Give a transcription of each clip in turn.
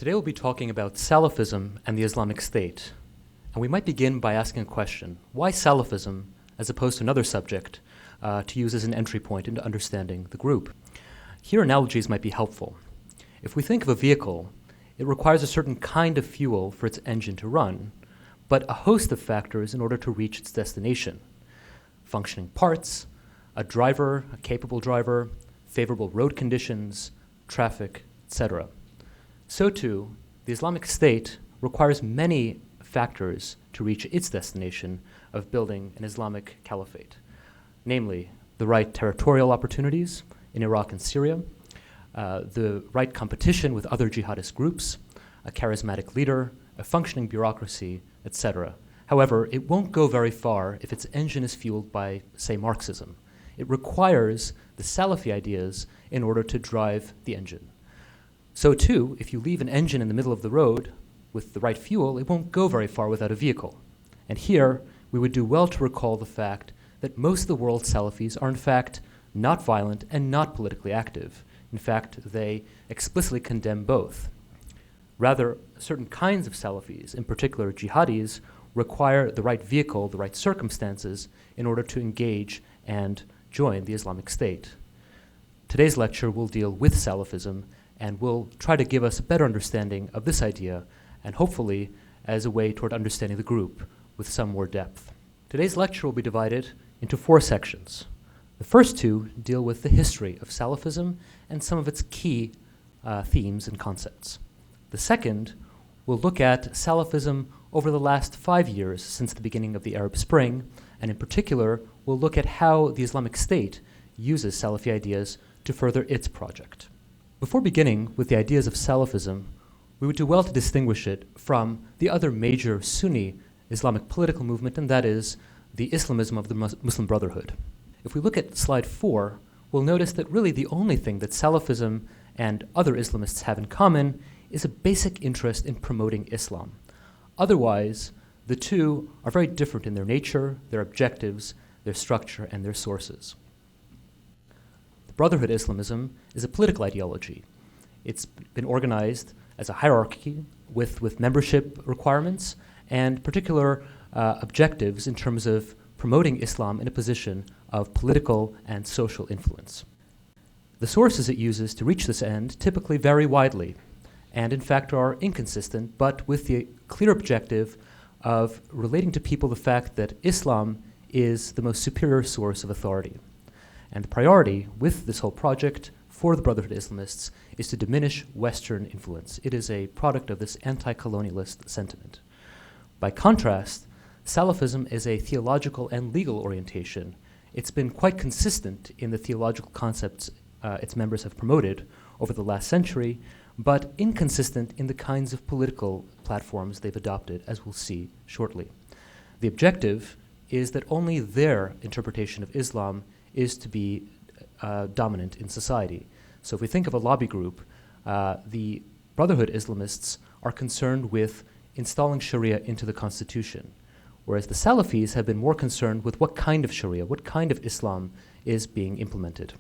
Today we'll be talking about Salafism and the Islamic State. And we might begin by asking a question. Why Salafism, as opposed to another subject, to use as an entry point into understanding the group? Here analogies might be helpful. If we think of a vehicle, it requires a certain kind of fuel for its engine to run, but a host of factors in order to reach its destination. Functioning parts, a driver, a capable driver, favorable road conditions, traffic, etc. So too, the Islamic State requires many factors to reach its destination of building an Islamic caliphate, namely the right territorial opportunities in Iraq and Syria, the right competition with other jihadist groups, a charismatic leader, a functioning bureaucracy, etc. However, it won't go very far if its engine is fueled by, say, Marxism. It requires the Salafi ideas in order to drive the engine. So too, if you leave an engine in the middle of the road with the right fuel, it won't go very far without a vehicle. And here, we would do well to recall the fact that most of the world's Salafis are in fact not violent and not politically active. In fact, they explicitly condemn both. Rather, certain kinds of Salafis, in particular jihadis, require the right vehicle, the right circumstances, in order to engage and join the Islamic State. Today's lecture will deal with Salafism and will try to give us a better understanding of this idea and hopefully as a way toward understanding the group with some more depth. Today's lecture will be divided into 4 sections. The first 2 deal with the history of Salafism and some of its key themes and concepts. The second will look at Salafism over the last 5 years since the beginning of the Arab Spring, and in particular, we'll look at how the Islamic State uses Salafi ideas to further its project. Before beginning with the ideas of Salafism, we would do well to distinguish it from the other major Sunni Islamic political movement, and that is the Islamism of the Muslim Brotherhood. If we look at slide 4, we'll notice that really the only thing that Salafism and other Islamists have in common is a basic interest in promoting Islam. Otherwise, the two are very different in their nature, their objectives, their structure, and their sources. Brotherhood Islamism is a political ideology. It's been organized as a hierarchy with membership requirements and particular objectives in terms of promoting Islam in a position of political and social influence. The sources it uses to reach this end typically vary widely and in fact are inconsistent, but with the clear objective of relating to people the fact that Islam is the most superior source of authority. And the priority with this whole project for the Brotherhood Islamists is to diminish Western influence. It is a product of this anti-colonialist sentiment. By contrast, Salafism is a theological and legal orientation. It's been quite consistent in the theological concepts its members have promoted over the last century, but inconsistent in the kinds of political platforms they've adopted, as we'll see shortly. The objective is that only their interpretation of Islam is to be dominant in society. So if we think of a lobby group, the Brotherhood Islamists are concerned with installing Sharia into the constitution, whereas the Salafis have been more concerned with what kind of Sharia, what kind of Islam is being implemented.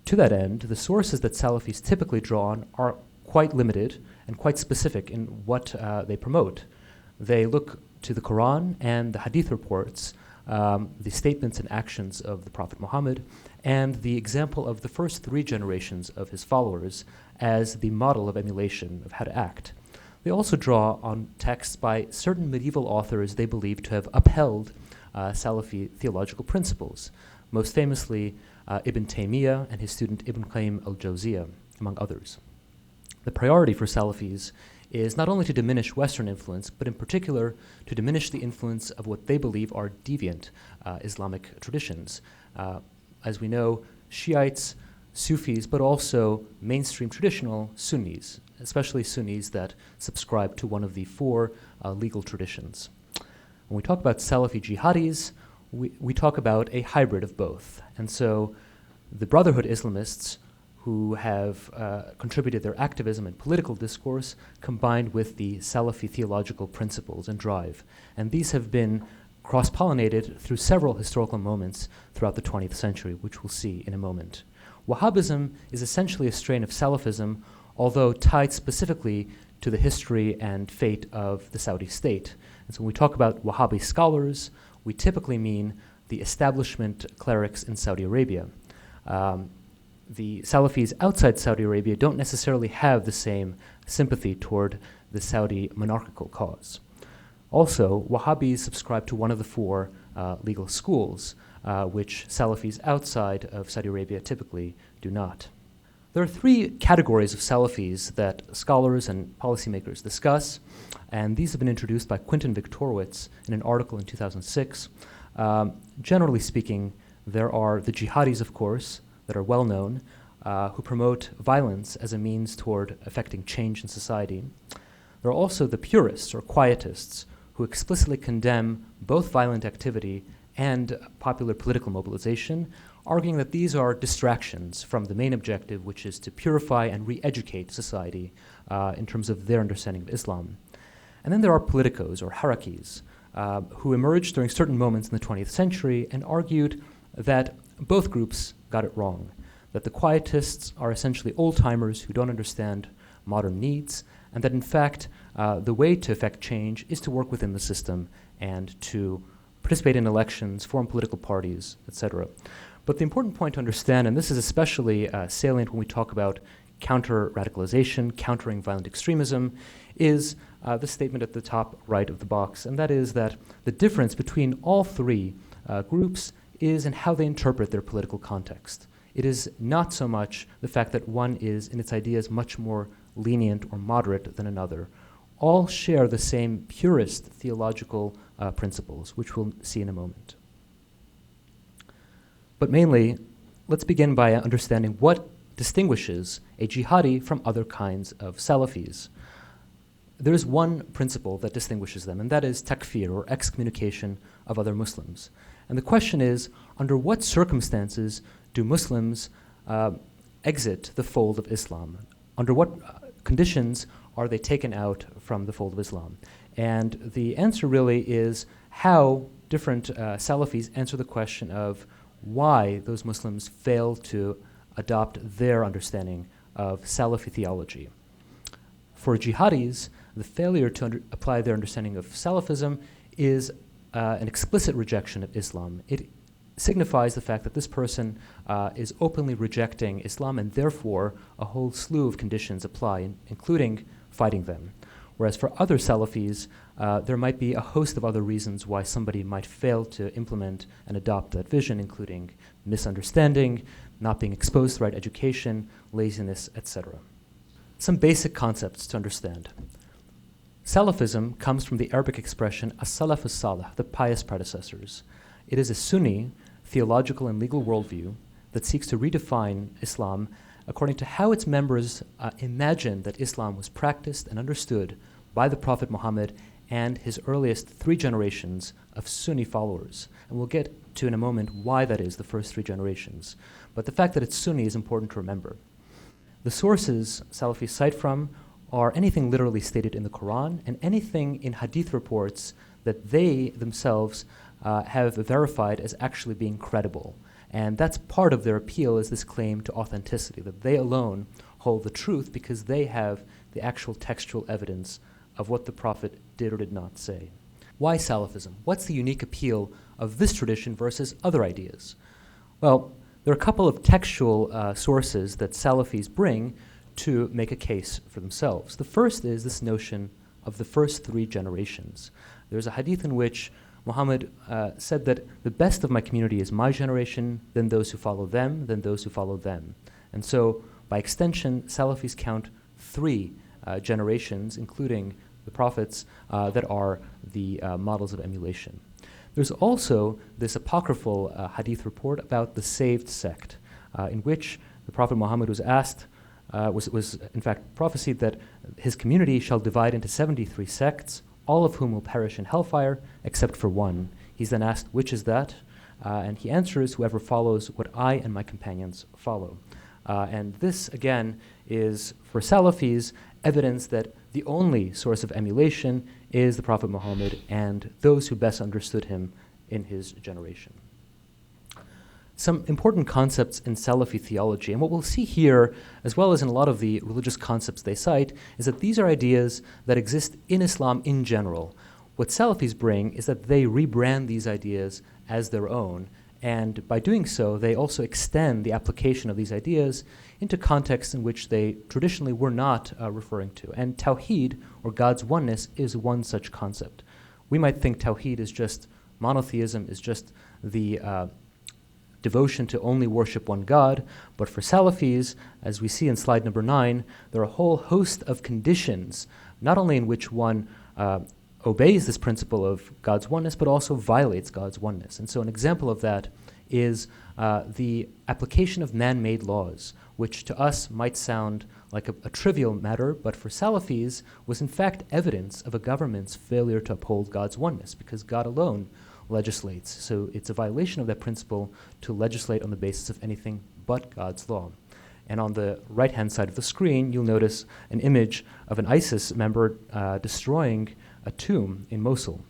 To that end, the sources that Salafis typically draw on are quite limited and quite specific in what they promote. They look to the Quran and the Hadith reports, the statements and actions of the Prophet Muhammad, and the example of the first 3 generations of his followers as the model of emulation of how to act. They also draw on texts by certain medieval authors they believe to have upheld Salafi theological principles, most famously Ibn Taymiyyah and his student Ibn Qayyim al-Jawziyah, among others. The priority for Salafis is not only to diminish Western influence, but in particular to diminish the influence of what they believe are deviant Islamic traditions. As we know, Shiites, Sufis, but also mainstream traditional Sunnis, especially Sunnis that subscribe to one of the 4 legal traditions. When we talk about Salafi jihadis, we talk about a hybrid of both. And so the Brotherhood Islamists, who have contributed their activism and political discourse combined with the Salafi theological principles and drive. And these have been cross-pollinated through several historical moments throughout the 20th century, which we'll see in a moment. Wahhabism is essentially a strain of Salafism although tied specifically to the history and fate of the Saudi state. And so when we talk about Wahhabi scholars, we typically mean the establishment clerics in Saudi Arabia. The Salafis outside Saudi Arabia don't necessarily have the same sympathy toward the Saudi monarchical cause. Also, Wahhabis subscribe to one of the four legal schools, which Salafis outside of Saudi Arabia typically do not. There are three categories of Salafis that scholars and policymakers discuss, and these have been introduced by Quentin Victorowitz in an article in 2006. Generally speaking, there are the jihadis, of course, that are well known, who promote violence as a means toward effecting change in society. There are also the purists or quietists who explicitly condemn both violent activity and popular political mobilization, arguing that these are distractions from the main objective, which is to purify and re-educate society in terms of their understanding of Islam. And then there are politicos or harakis who emerged during certain moments in the 20th century and argued that both groups got it wrong, that the quietists are essentially old-timers who don't understand modern needs, and that in fact the way to effect change is to work within the system and to participate in elections, form political parties, etc. But the important point to understand, and this is especially salient when we talk about counter-radicalization, countering violent extremism, is the statement at the top right of the box, and that is that the difference between all three groups is in how they interpret their political context. It is not so much the fact that one is, in its ideas, much more lenient or moderate than another. All share the same purist theological principles, which we'll see in a moment. But mainly, let's begin by understanding what distinguishes a jihadi from other kinds of Salafis. There is one principle that distinguishes them, and that is takfir, or excommunication of other Muslims. And the question is, under what circumstances do Muslims exit the fold of Islam? Under what conditions are they taken out from the fold of Islam? And the answer really is how different Salafis answer the question of why those Muslims fail to adopt their understanding of Salafi theology. For jihadis, the failure to apply their understanding of Salafism is an explicit rejection of Islam. It signifies the fact that this person is openly rejecting Islam, and therefore a whole slew of conditions apply, including fighting them. Whereas for other Salafis, there might be a host of other reasons why somebody might fail to implement and adopt that vision, including misunderstanding, not being exposed to the right education, laziness, etc. Some basic concepts to understand. Salafism comes from the Arabic expression as-salaf as-salih, the pious predecessors. It is a Sunni theological and legal worldview that seeks to redefine Islam according to how its members imagined that Islam was practiced and understood by the Prophet Muhammad and his earliest three generations of Sunni followers. And we'll get to in a moment why that is, the first three generations. But the fact that it's Sunni is important to remember. The sources Salafis cite from are anything literally stated in the Quran and anything in hadith reports that they themselves have verified as actually being credible. And that's part of their appeal, is this claim to authenticity, that they alone hold the truth because they have the actual textual evidence of what the Prophet did or did not say. Why Salafism? What's the unique appeal of this tradition versus other ideas? Well, there are a couple of textual sources that Salafis bring to make a case for themselves. The first is this notion of the first three generations. There's a hadith in which Muhammad said that the best of my community is my generation, then those who follow them, then those who follow them. And so, by extension, Salafis count three generations, including the prophets, that are the models of emulation. There's also this apocryphal hadith report about the saved sect, in which the Prophet Muhammad was asked, was in fact prophesied that his community shall divide into 73 sects, all of whom will perish in hellfire, except for one. He's then asked, which is that? And he answers, whoever follows what I and my companions follow. And this, again, is, for Salafis, evidence that the only source of emulation is the Prophet Muhammad and those who best understood him in his generation. some important concepts in Salafi theology. And what we'll see here, as well as in a lot of the religious concepts they cite, is that these are ideas that exist in Islam in general. What Salafis bring is that they rebrand these ideas as their own, and by doing so, they also extend the application of these ideas into contexts in which they traditionally were not referring to. And Tawheed, or God's oneness, is one such concept. We might think Tawheed is just monotheism, is just the devotion to only worship one God, but for Salafis, as we see in slide number 9, there are a whole host of conditions, not only in which one obeys this principle of God's oneness, but also violates God's oneness. And so an example of that is the application of man-made laws, which to us might sound like a trivial matter, but for Salafis was in fact evidence of a government's failure to uphold God's oneness, because God alone legislates. So it's a violation of that principle to legislate on the basis of anything but God's law. And on the right-hand side of the screen, you'll notice an image of an ISIS member destroying a tomb in Mosul.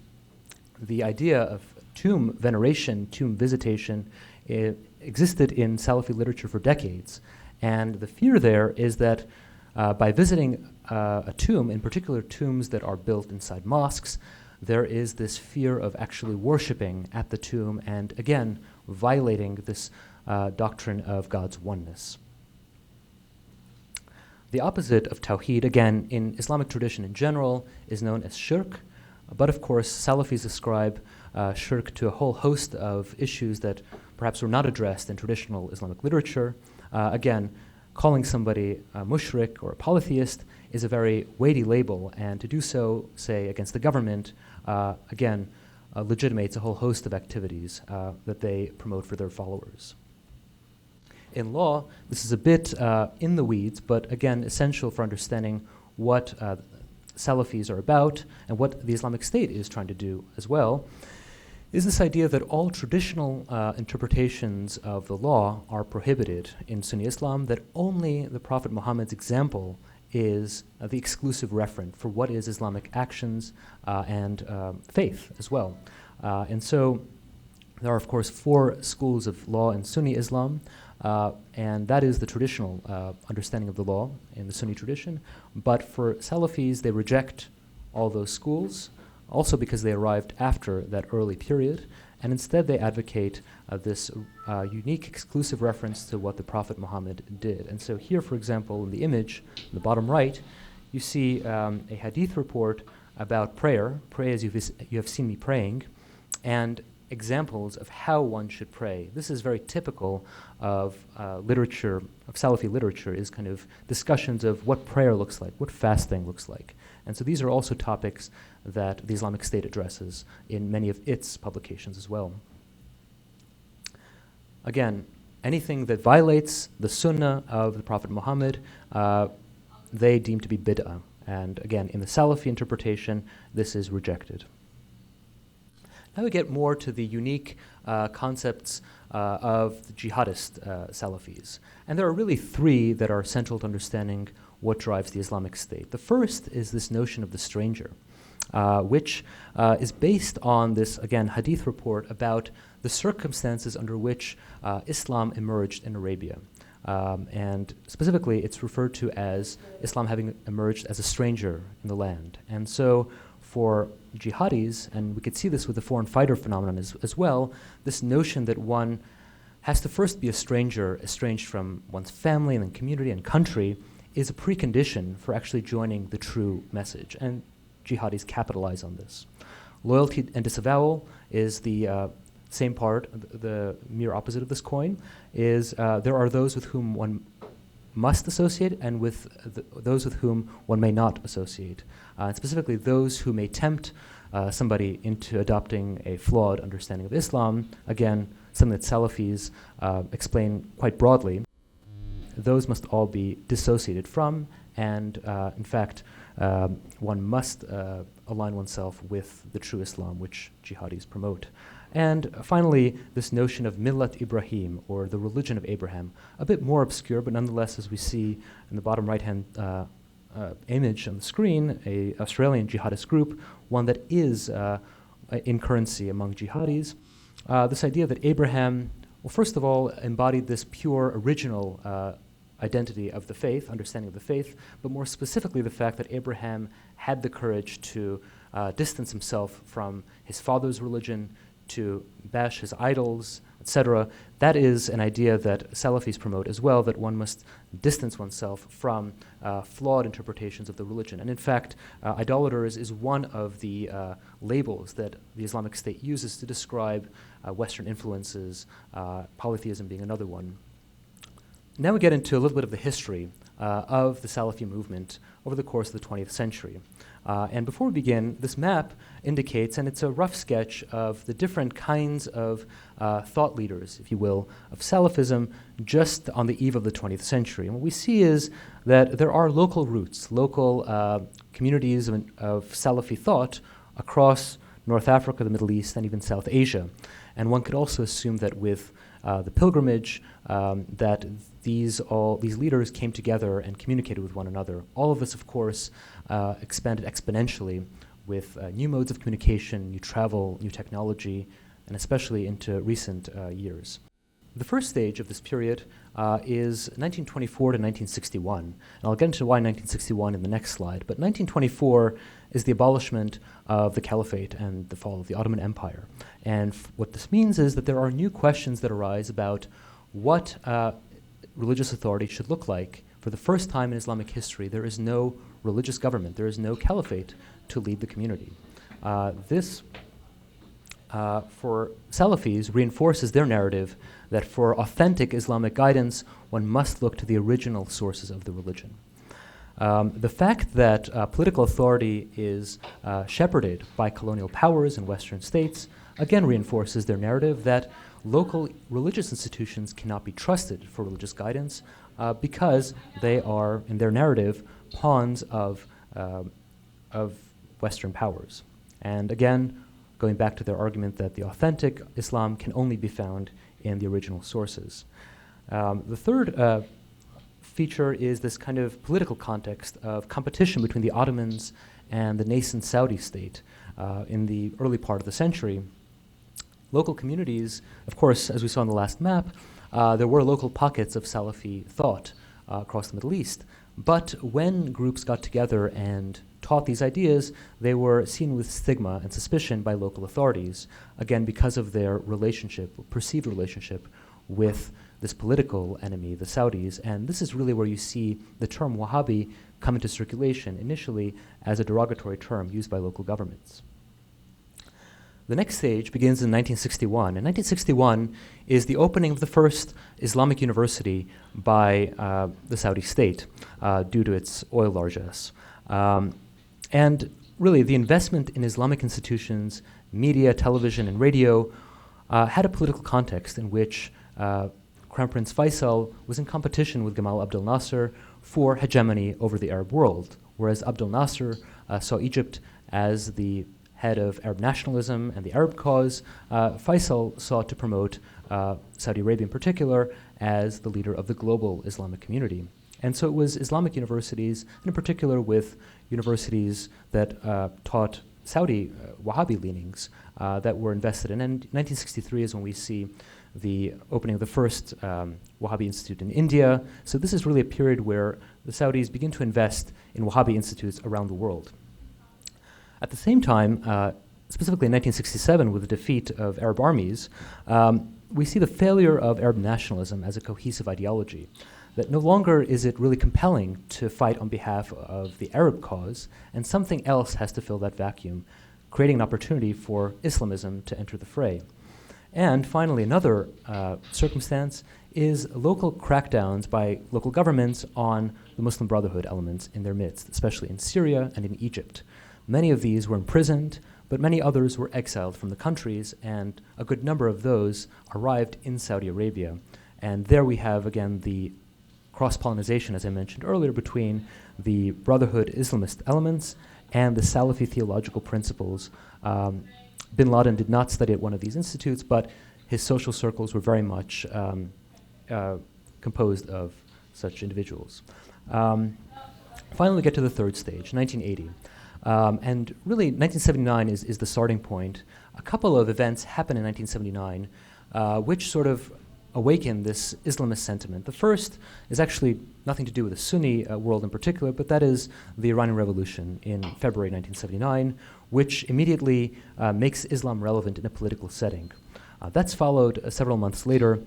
The idea of tomb veneration, tomb visitation, existed in Salafi literature for decades. And the fear there is that by visiting a tomb, in particular tombs that are built inside mosques, there is this fear of actually worshiping at the tomb and, again, violating this doctrine of God's oneness. The opposite of Tawheed, again, in Islamic tradition in general, is known as shirk. But of course, Salafis ascribe shirk to a whole host of issues that perhaps were not addressed in traditional Islamic literature. Again, calling somebody a mushrik or a polytheist is a very weighty label, and to do so, say, against the government, again, legitimates a whole host of activities that they promote for their followers. In law, this is a bit in the weeds, but again, essential for understanding what Salafis are about and what the Islamic State is trying to do as well, is this idea that all traditional interpretations of the law are prohibited in Sunni Islam, that only the Prophet Muhammad's example is the exclusive referent for what is Islamic actions and faith as well. And so there are, of course, 4 schools of law in Sunni Islam, and that is the traditional understanding of the law in the Sunni tradition. But for Salafis, they reject all those schools, also because they arrived after that early period, and instead they advocate this unique exclusive reference to what the Prophet Muhammad did. And so here, for example, in the image, in the bottom right, you see a hadith report about prayer, pray as you have seen me praying, and examples of how one should pray. This is very typical of literature, of Salafi literature, is kind of discussions of what prayer looks like, what fasting looks like. And so these are also topics that the Islamic State addresses in many of its publications as well. Again, anything that violates the sunnah of the Prophet Muhammad, they deem to be bid'ah. And again, in the Salafi interpretation, this is rejected. Now we get more to the unique concepts of the jihadist Salafis. And there are really 3 that are central to understanding what drives the Islamic State. The first is this notion of the stranger, which is based on this, again, hadith report about the circumstances under which Islam emerged in Arabia. And specifically, it's referred to as Islam having emerged as a stranger in the land. And so for jihadis, and we could see this with the foreign fighter phenomenon as well, this notion that one has to first be a stranger, estranged from one's family and then community and country, is a precondition for actually joining the true message. And jihadis capitalize on this. Loyalty and disavowal is the same part, the mere opposite of this coin, is there are those with whom one must associate and with those with whom one may not associate. And specifically those who may tempt somebody into adopting a flawed understanding of Islam, again, something that Salafis explain quite broadly. Those must all be dissociated from, and in fact, one must align oneself with the true Islam, which jihadis promote. And finally, this notion of Millat Ibrahim, or the religion of Abraham, a bit more obscure, but nonetheless, as we see in the bottom right-hand image on the screen, a Australian jihadist group, one that is in currency among jihadis. This idea that Abraham well, first of all, embodied this pure original identity of the faith, understanding of the faith, but more specifically the fact that Abraham had the courage to distance himself from his father's religion, to bash his idols, etc. That is an idea that Salafis promote as well, that one must distance oneself from flawed interpretations of the religion. And in fact, idolaters is one of the labels that the Islamic State uses to describe Western influences, polytheism being another one. Now we get into a little bit of the history of the Salafi movement over the course of the 20th century. And before we begin, this map indicates, and it's a rough sketch of the different kinds of thought leaders, if you will, of Salafism just on the eve of the 20th century. And what we see is that there are local roots, local communities of Salafi thought across North Africa, the Middle East, and even South Asia. And one could also assume that with the pilgrimage, that these leaders came together and communicated with one another. All of this, of course, expanded exponentially with new modes of communication, new travel, new technology, and especially into recent years. The first stage of this period is 1924 to 1961. And I'll get into why 1961 in the next slide. But 1924 is the abolishment of the Caliphate and the fall of the Ottoman Empire. And what this means is that there are new questions that arise about what religious authority should look like. For the first time in Islamic history, there is no religious government. There is no caliphate to lead the community. This, for Salafis, reinforces their narrative that for authentic Islamic guidance, one must look to the original sources of the religion. The fact that political authority is shepherded by colonial powers and Western states again reinforces their narrative that local religious institutions cannot be trusted for religious guidance because they are, in their narrative, pawns of Western powers. And again, going back to their argument that the authentic Islam can only be found in the original sources. The third feature is this kind of political context of competition between the Ottomans and the nascent Saudi state in the early part of the century. Local communities, of course, as we saw in the last map, there were local pockets of Salafi thought across the Middle East. But when groups got together and taught these ideas, they were seen with stigma and suspicion by local authorities, again, because of their relationship, perceived relationship with this political enemy, the Saudis. And this is really where you see the term Wahhabi come into circulation, initially as a derogatory term used by local governments. The next stage begins in 1961. And 1961 is the opening of the first Islamic university by the Saudi state due to its oil largesse. And really, the investment in Islamic institutions, media, television, and radio had a political context in which Crown Prince Faisal was in competition with Gamal Abdel Nasser for hegemony over the Arab world, whereas Abdel Nasser saw Egypt as the head of Arab nationalism and the Arab cause. Faisal sought to promote Saudi Arabia in particular as the leader of the global Islamic community. And so it was Islamic universities, and in particular with universities that taught Saudi Wahhabi leanings that were invested in. And 1963 is when we see the opening of the first Wahhabi Institute in India. So this is really a period where the Saudis begin to invest in Wahhabi institutes around the world. At the same time, specifically in 1967 with the defeat of Arab armies, we see the failure of Arab nationalism as a cohesive ideology. That no longer is it really compelling to fight on behalf of the Arab cause, and something else has to fill that vacuum, creating an opportunity for Islamism to enter the fray. And finally, another circumstance is local crackdowns by local governments on the Muslim Brotherhood elements in their midst, especially in Syria and in Egypt. Many of these were imprisoned, but many others were exiled from the countries, and a good number of those arrived in Saudi Arabia. And there we have, again, the cross-pollinization, as I mentioned earlier, between the Brotherhood Islamist elements and the Salafi theological principles. Bin Laden did not study at one of these institutes, but his social circles were very much composed of such individuals. Finally, we get to the third stage, 1980. And really, 1979 is the starting point. A couple of events happen in 1979 which sort of awaken this Islamist sentiment. The first is actually nothing to do with the Sunni world in particular, but that is the Iranian Revolution in February 1979, which immediately makes Islam relevant in a political setting. That's followed several months later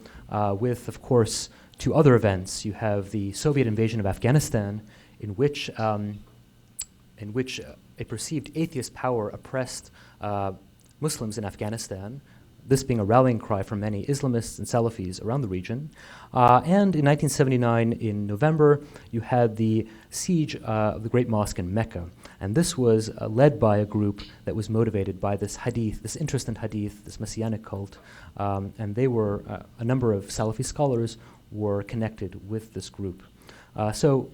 with, of course, two other events. You have the Soviet invasion of Afghanistan, in which a perceived atheist power oppressed Muslims in Afghanistan, this being a rallying cry for many Islamists and Salafis around the region. And in 1979, in November, you had the siege of the Great Mosque in Mecca. And this was led by a group that was motivated by this hadith, this interest in hadith, this messianic cult. And they were, a number of Salafi scholars were connected with this group. So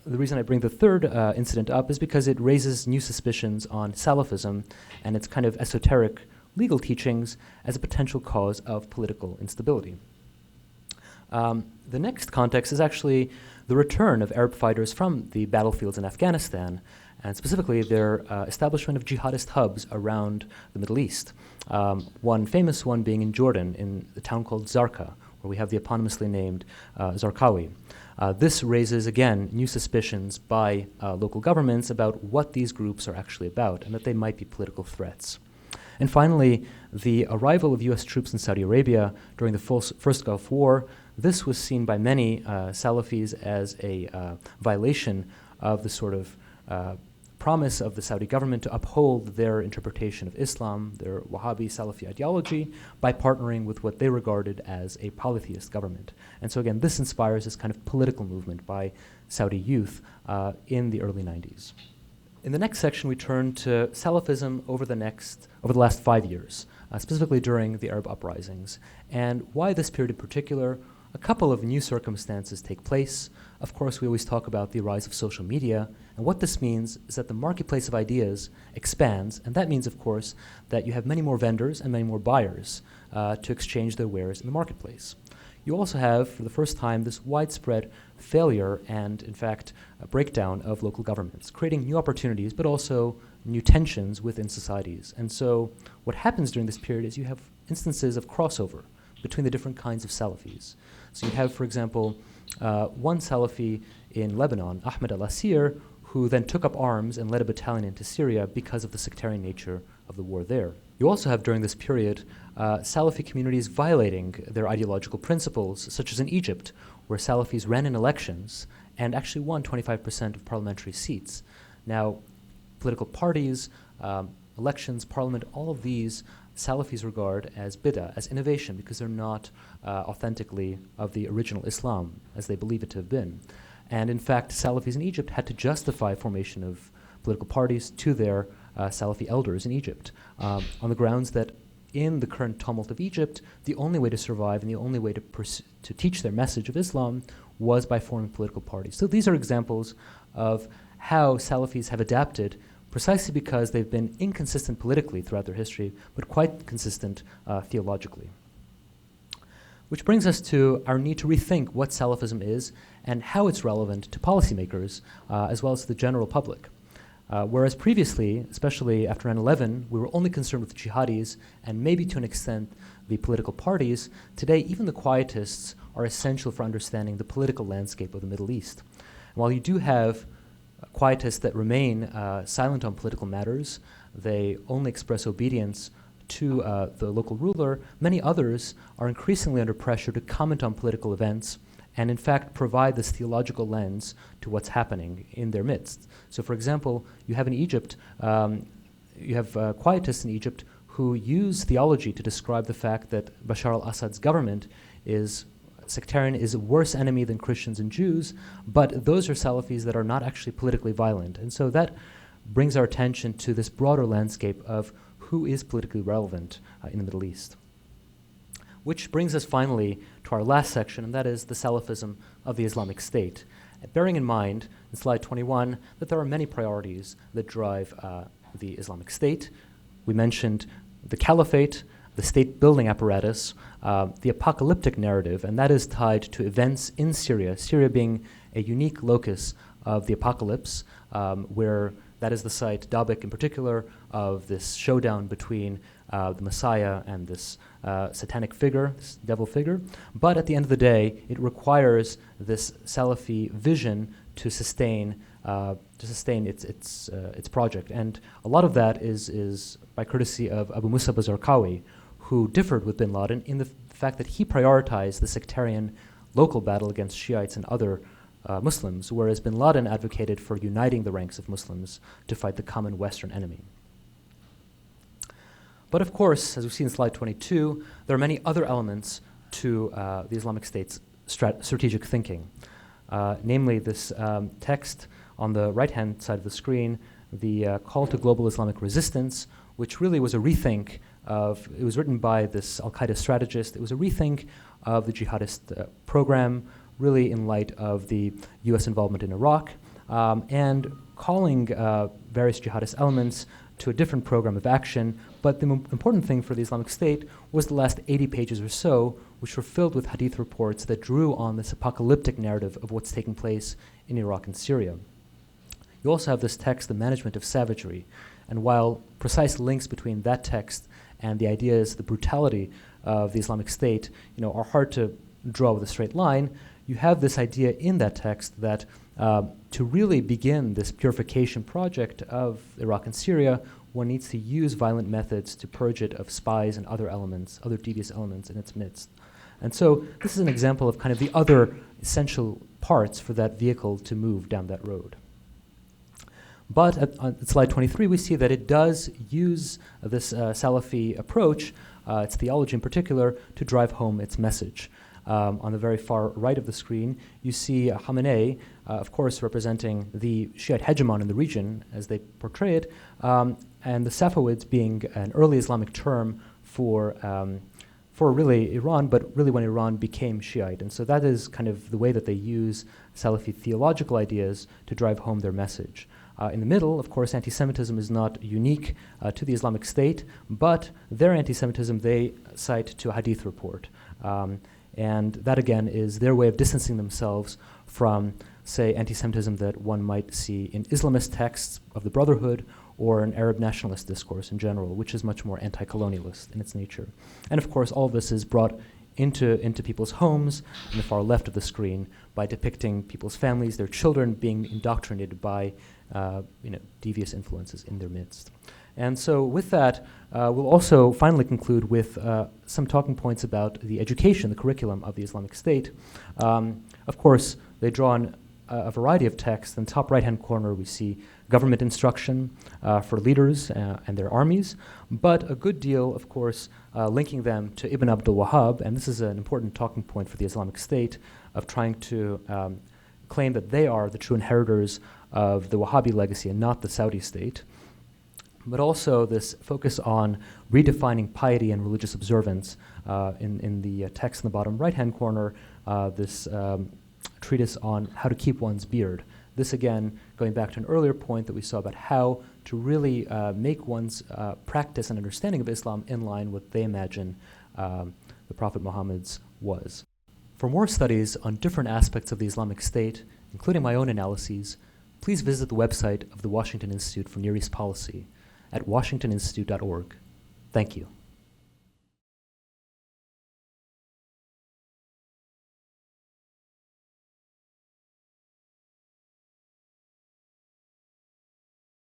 the reason I bring the third incident up is because it raises new suspicions on Salafism and its kind of esoteric legal teachings as a potential cause of political instability. The next context is actually the return of Arab fighters from the battlefields in Afghanistan, and specifically their establishment of jihadist hubs around the Middle East. One famous one being in Jordan, in the town called Zarqa, where we have the eponymously named Zarqawi. This raises, again, new suspicions by local governments about what these groups are actually about and that they might be political threats. And finally, the arrival of U.S. troops in Saudi Arabia during the first Gulf War, this was seen by many Salafis as a violation of the sort of promise of the Saudi government to uphold their interpretation of Islam, their Wahhabi Salafi ideology, by partnering with what they regarded as a polytheist government. And so again, this inspires this kind of political movement by Saudi youth in the early 90s. In the next section, we turn to Salafism over the last 5 years, specifically during the Arab uprisings, and why this period in particular. A couple of new circumstances take place. Of course, we always talk about the rise of social media, and what this means is that the marketplace of ideas expands, and that means, of course, that you have many more vendors and many more buyers to exchange their wares in the marketplace. You also have, for the first time, this widespread failure and, in fact, a breakdown of local governments, creating new opportunities, but also new tensions within societies. And so what happens during this period is you have instances of crossover between the different kinds of Salafis. So you have, for example, one Salafi in Lebanon, Ahmed al-Asir, who then took up arms and led a battalion into Syria because of the sectarian nature of the war there. You also have, during this period, Salafi communities violating their ideological principles, such as in Egypt, where Salafis ran in elections and actually won 25% of parliamentary seats. Now, political parties, elections, parliament, all of these Salafis regard as bid'ah, as innovation, because they're not authentically of the original Islam, as they believe it to have been. And in fact, Salafis in Egypt had to justify formation of political parties to their Salafi elders in Egypt on the grounds that in the current tumult of Egypt, the only way to survive and the only way to teach their message of Islam was by forming political parties. So these are examples of how Salafis have adapted precisely because they've been inconsistent politically throughout their history, but quite consistent theologically. Which brings us to our need to rethink what Salafism is and how it's relevant to policymakers as well as to the general public. Whereas previously, especially after 9/11, we were only concerned with jihadis and maybe to an extent the political parties, today even the Quietists are essential for understanding the political landscape of the Middle East. And while you do have Quietists that remain silent on political matters, they only express obedience to the local ruler, many others are increasingly under pressure to comment on political events and in fact provide this theological lens to what's happening in their midst. So for example, you have in Egypt, you have Quietists in Egypt who use theology to describe the fact that Bashar al-Assad's government is sectarian, is a worse enemy than Christians and Jews, but those are Salafis that are not actually politically violent. And so that brings our attention to this broader landscape of who is politically relevant in the Middle East. Which brings us finally to our last section, and that is the Salafism of the Islamic State. Bearing in mind, in slide 21, that there are many priorities that drive the Islamic State. We mentioned the caliphate, the state-building apparatus, the apocalyptic narrative, and that is tied to events in Syria, Syria being a unique locus of the apocalypse, where That is the site, Dabik in particular, of this showdown between the Messiah and this satanic figure, this devil figure. But at the end of the day, it requires this Salafi vision to sustain its project. And a lot of that is by courtesy of Abu Musab az-Zarqawi, who differed with bin Laden in the fact that he prioritized the sectarian local battle against Shiites and other Muslims, whereas bin Laden advocated for uniting the ranks of Muslims to fight the common Western enemy. But of course, as we see in slide 22, there are many other elements to the Islamic State's strategic thinking. Namely, this text on the right-hand side of the screen, the Call to Global Islamic Resistance, which really was a rethink of, it was written by this al-Qaeda strategist, it was a rethink of the jihadist program, really in light of the US involvement in Iraq, and calling various jihadist elements to a different program of action. But the important thing for the Islamic State was the last 80 pages or so, which were filled with hadith reports that drew on this apocalyptic narrative of what's taking place in Iraq and Syria. You also have this text, The Management of Savagery, and while precise links between that text and the ideas, the brutality of the Islamic State, are hard to draw with a straight line, you have this idea in that text that to really begin this purification project of Iraq and Syria, one needs to use violent methods to purge it of spies and other elements, other devious elements in its midst. And so this is an example of kind of the other essential parts for that vehicle to move down that road. But on slide 23, we see that it does use this Salafi approach, its theology in particular, to drive home its message. On the very far right of the screen, you see Khamenei, of course, representing the Shiite hegemon in the region, as they portray it, and the Safavids being an early Islamic term for really Iran, but really when Iran became Shiite. And so that is kind of the way that they use Salafi theological ideas to drive home their message. In the middle, of course, anti-Semitism is not unique to the Islamic State, but their anti-Semitism they cite to a hadith report. And that, again, is their way of distancing themselves from, say, anti-Semitism that one might see in Islamist texts of the Brotherhood or an Arab nationalist discourse in general, which is much more anti-colonialist in its nature. And, of course, all of this is brought into people's homes in the far left of the screen by depicting people's families, their children being indoctrinated by devious influences in their midst. And so with that, we'll also finally conclude with some talking points about the education, the curriculum of the Islamic State. Of course, they draw on a variety of texts. In the top right-hand corner, we see government instruction for leaders and their armies, but a good deal, of course, linking them to Ibn Abdul Wahhab, and this is an important talking point for the Islamic State of trying to claim that they are the true inheritors of the Wahhabi legacy and not the Saudi state. But also this focus on redefining piety and religious observance. In the text in the bottom right-hand corner, this treatise on how to keep one's beard. This, again, going back to an earlier point that we saw about how to really make one's practice and understanding of Islam in line with what they imagine the Prophet Muhammad's was. For more studies on different aspects of the Islamic State, including my own analyses, please visit the website of the Washington Institute for Near East Policy at washingtoninstitute.org. Thank you.